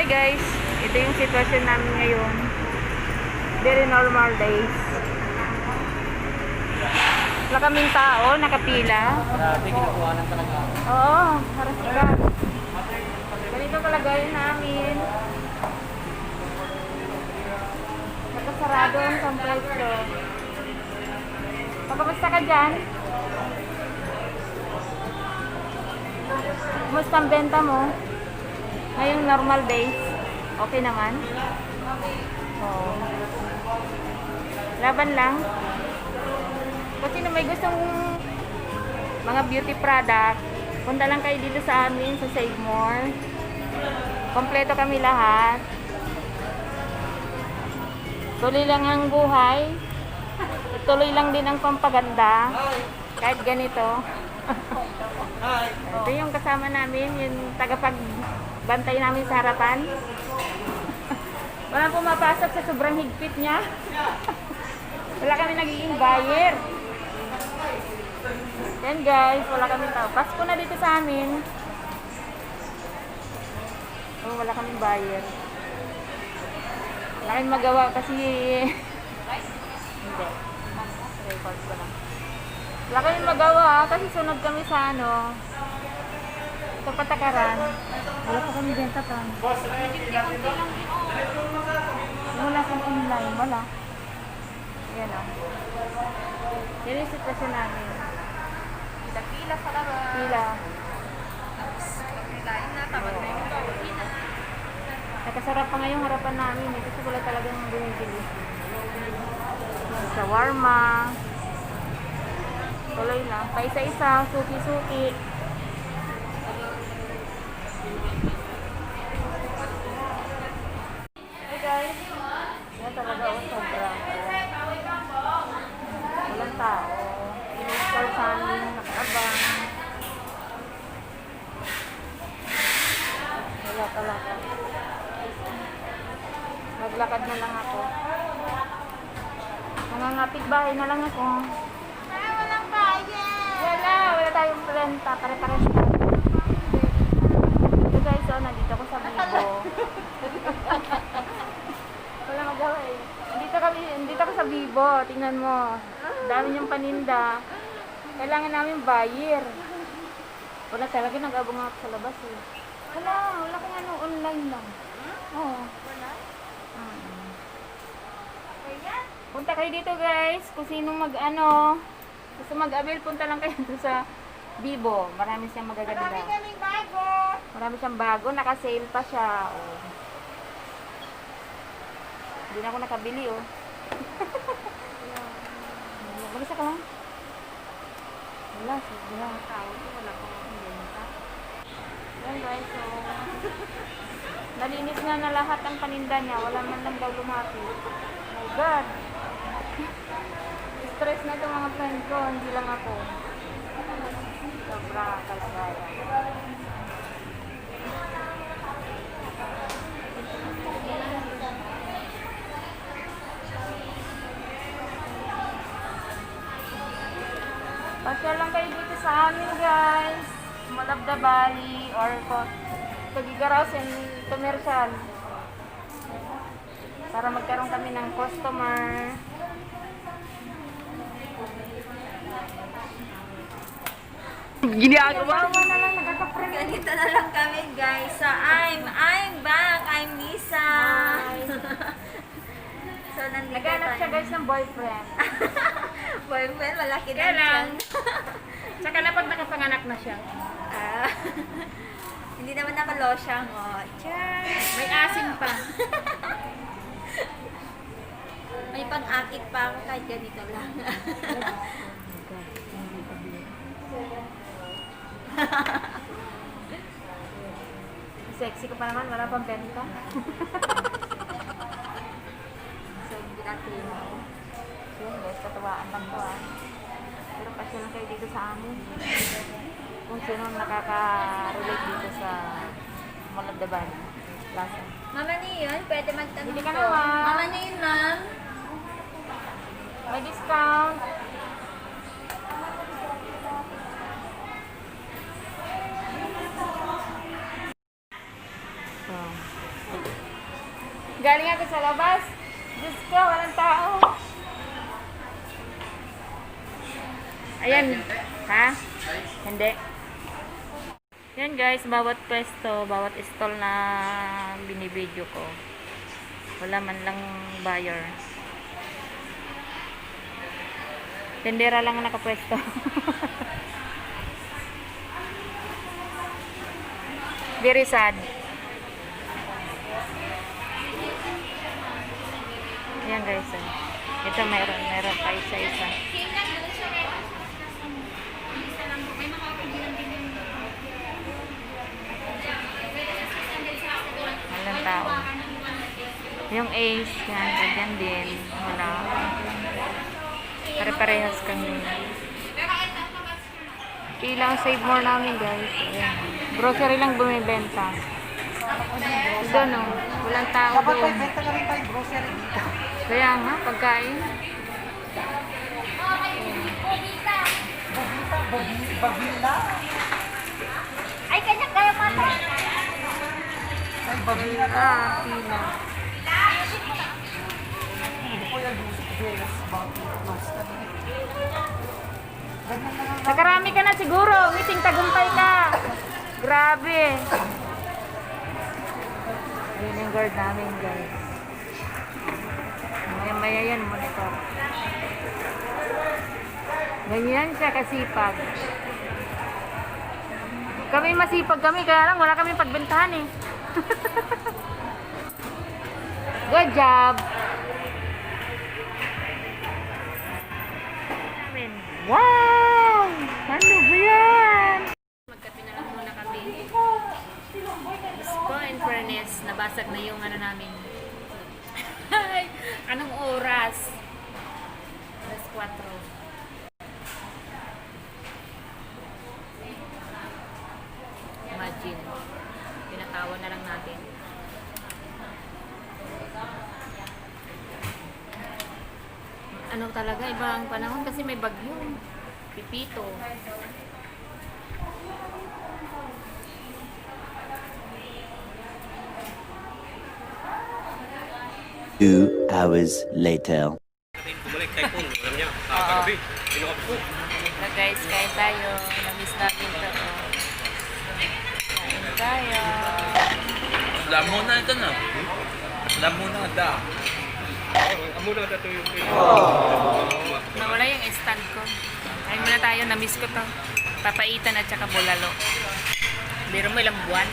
Hi guys, ito yung sitwasyon namin ngayon. Very normal days. Wala kaming tao, nakapila. Grabe, kinukuhanan talaga. Oo, harap ka. Ganito kalagayan namin. Nakasarado ang pwesto. Kamusta ka dyan? Kumusta ang benta mo? Ngayong normal days, okay naman? Oo. Laban lang. Kung sino may gustong mga beauty product, punta lang kayo dito sa amin sa Save More. Kompleto kami lahat. Tuloy lang ang buhay. Tuloy lang din ang pampaganda. Kahit ganito. Ito yung kasama namin, yung tagapagbantay namin sa harapan. Walang pumapasok sa sobrang higpit niya. Wala kami nagiging buyer. Yan guys, wala kami tao. Pasko na dito sa amin. Oh, wala kaming buyer. Wala kaming magawa kasi hindi. Record ko lang. Wala kaming magawa kasi sunod kami sa sa patakaran. Wala pa kami benta pa. Wala kang online, wala. Yan o. Yan yung sitwasyon namin. Pila sa labas. Pila. Tapos, pagkitain na, tapat na yung pagkina. Nakasarap pa ngayong harapan namin kasi wala talagang bumibili. Shawarma. Tuloy lang. Paisa-isa, suki-suki. Hey guys. Yan talaga o, sobra. Walang tao. In-install sa amin, nakaabang. Wala talaga. Naglakad na lang ako. Nangangapit bahay na lang ako. Walang bayan! Wala tayong renta. Pare-pares na. So guys, nandito ako sa Bibo. Wala magawa eh. Nandito ako sa Bibo. Tingnan mo. Dami niyang paninda. Kailangan namin buyer. Wala talaga, nag-abong ako sa labas eh. Wala kang online lang. Oo. Wala? Punta kayo dito guys. Kung sinong gusto mag-avail, punta lang kayo dito sa Bibo. Marami siyang magaganda. Marami kaming bago! Marami siyang bago. Naka-sale pa siya. Oh. Hindi na ako nakabili oh. Mag-isa ka lang. Wala. Wala. Tao ko, wala pang benta. Yan guys. So, nalinis na lahat ang paninda niya. Wala man lang daw lumapit. My God. Stress na itong mga friend ko. Hindi lang ako. Sobra kalagayan. Pasyal lang kayo dito sa amin guys. Malabda Valley or Tagigaraw and commercial. Para magkaroon kami ng customer. Ginagawa mo na lang, nagkaka-friend. Ganito na lang kami guys. So, I'm back. I'm Lisa. So, nandito Naghanap siya tayo. guys ng boyfriend. Boyfriend, malaki na Kaya lang. siya. Tsaka na pag nakapanganak na siya. Ah, hindi naman nakalosyang. Oh, Cheers! May asim pa. May pang-akit pa ako kahit ganito lang. Sexy ko pa naman, wala pang benta. So, hindi natin. Yun guys, katuwaan lang to ah. Pero pasyal lang kayo dito sa amin. Kung sino nakaka-relate dito sa Malabdaban Plaza. Mama niyon, pwede magtanong Bili ka po. naman. Mama niyon, ma'am. May discount. Galing ako sa labas. Diyos ko, walang tao. Ayan. Ha? Hindi. Yan guys, bawat pwesto, bawat stall na binibidyo ko. Wala man lang buyer. Tendera lang ang nakapwesto. Very sad. Ayan guys. Ito meron pa isa-isa. Walang tao. Yung age, yan, ganyan din. Wala. Pare-parehas kami. Ilang save more namin guys. Ayan. Grocery lang bumibenta. Doon o. Walang tao Dapat doon. may benta ka rin tayo grocery dito. Kaya nga, pagkain. Babila. Ay, kanya kaya mata. Ay, babila ka. Pila. Hindi ko yan gusto ko yan. Basta. Ganyan na lang. Nakarami ka na siguro. Ngiting tagumpay ka. Grabe. Ayun yung guard namin guys. Maya-maya yan, monitor. Ganyan siya kasipag. Kami masipag kami, kaya lang wala kami pagbentahan eh. Good job! Wow! Ano ba yan? Magkape na lang muna kami. Gusto, in fairness, nabasag na yung ano namin. Anong oras? Alas 4. Imagine. Pinatawa na lang natin. Ano talaga, ibang panahon kasi may bagyo. Pipito. 2 hours later. Bumalik tayo po. Alam niya, kagabi, pinuha po. So guys, kain tayo. Namiss natin ito. Kain tayo. Alam mo na ito na. Alam mo na da. Amo na ito yung Nawala yung stand ko. Kain muna tayo. Namiss ko to. Papaitan at saka bulalo. Biro mo ilang buwan.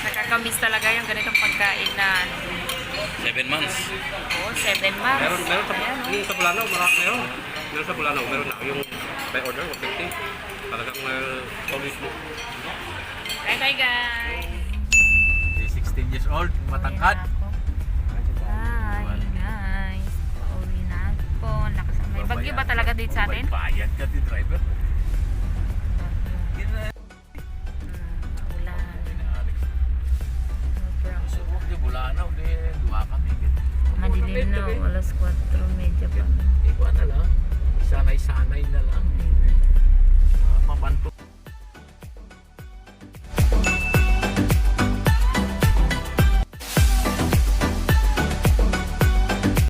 Nakakamiss talaga yung ganitong pagkain na ano. 7 months. Oo, 7 months. Meron sa, Ayan, oh. yung sa Bulanaw, meron. Meron sa Bulanaw, meron na. Yung by order, 150. Talagang police mo. Kain tayo guys. 16 years old, matangkad. Hi guys. Pauwi na ako. Lakas ang may bagyo ba talaga dito sa atin? Bayad ka di driver. Ulan. Sobrang Subok di Bulanaw, di dua kami. madilim na. Alas 4:30 pa. Ikaw na lang. Sanay-sanay na lang. Mapanto.